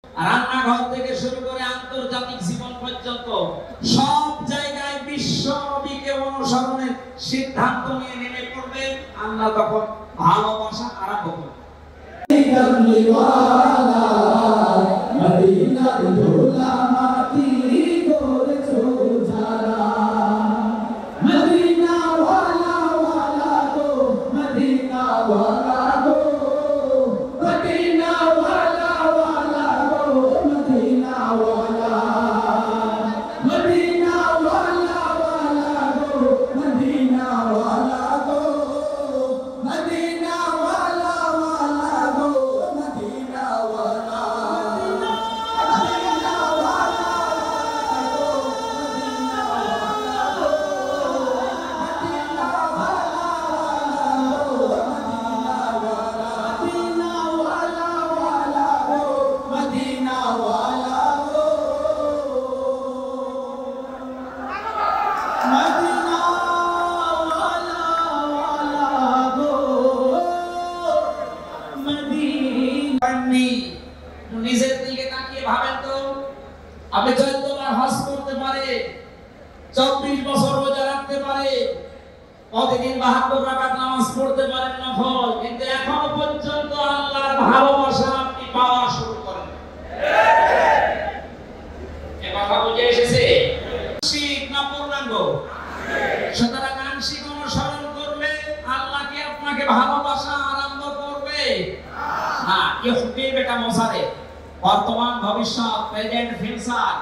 রান্নাঘর থেকে শুরু করে আন্তর্জাতিক জীবন পর্যন্ত সব জায়গায় বিশ্ব নবীকে অনুসরণের সিদ্ধান্ত নিয়ে নেমে পড়বে। আল্লাহ তখন ভালোবাসা আরম্ভ করবে। মদিনার ধুলা মাটি করেছো যারা, মদিনা ওয়ালা ওয়ালা গো, মদিনা ওয়ালা গো, মদিনা ওয়ালা ওয়ালা গো, মদিনা ওয়ালা, মদিনা ওয়ালা ওয়ালা গো, মদিনা ওয়ালা গো, মদিনা ওয়ালা ওয়ালা গো, মদিনা ওয়ালা। নিজের দিকে তাকিয়ে ভাবেন তো, আপনি 14 বার হজ করতে পারে, 24 বছর রোজা রাখতে পারে, প্রতিদিন 72 রাকাত নামাজ পড়তে পারেন নফল, কিন্তু এখনো পর্যন্ত আল্লাহর ভালোবাসা আপনি পাওয়া শুরু করেন। এই কথা বুঝে এসেছে? আংশিক না পূর্ণাঙ্গ? সুতরাং আংশিক অনুসরণ করলে আল্লাহ কি আপনাকে ভালোবাসা আরম্ভ করবে? না, ইহতি বেটা মোসারে বর্তমান ভবিষ্যৎ প্রেজেন্ট ফিউচার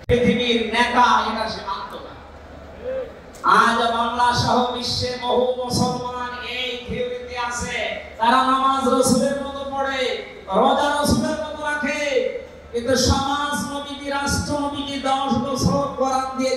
পৃথিবীর নেতা এটা সে মানত না। আজ বাংলা সহ বিশ্বে বহু মুসলমান এই থিওরিতে আছে, তারা নামাজ রাসূলের মতো পড়ে, রোজা রাসূলের মতো রাখে, কিন্তু সমাজ নবীজি, রাষ্ট্র নবীজি 10 বছর কোরআন দিয়ে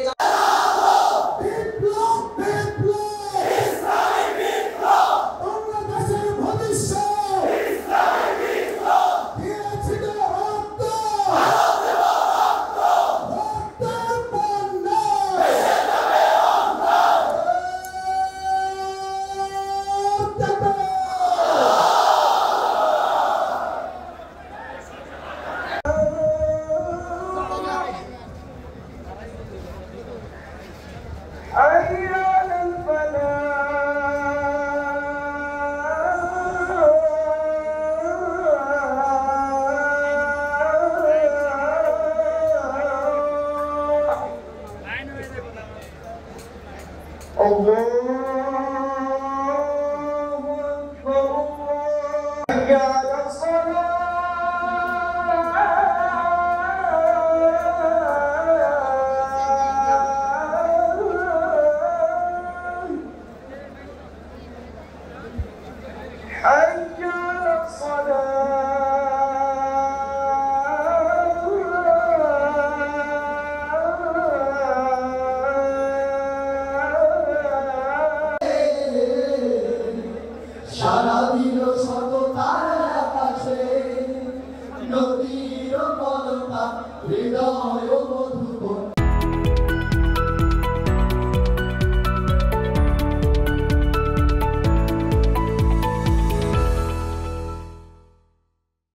নদীর কলকা হৃদয় মধুবন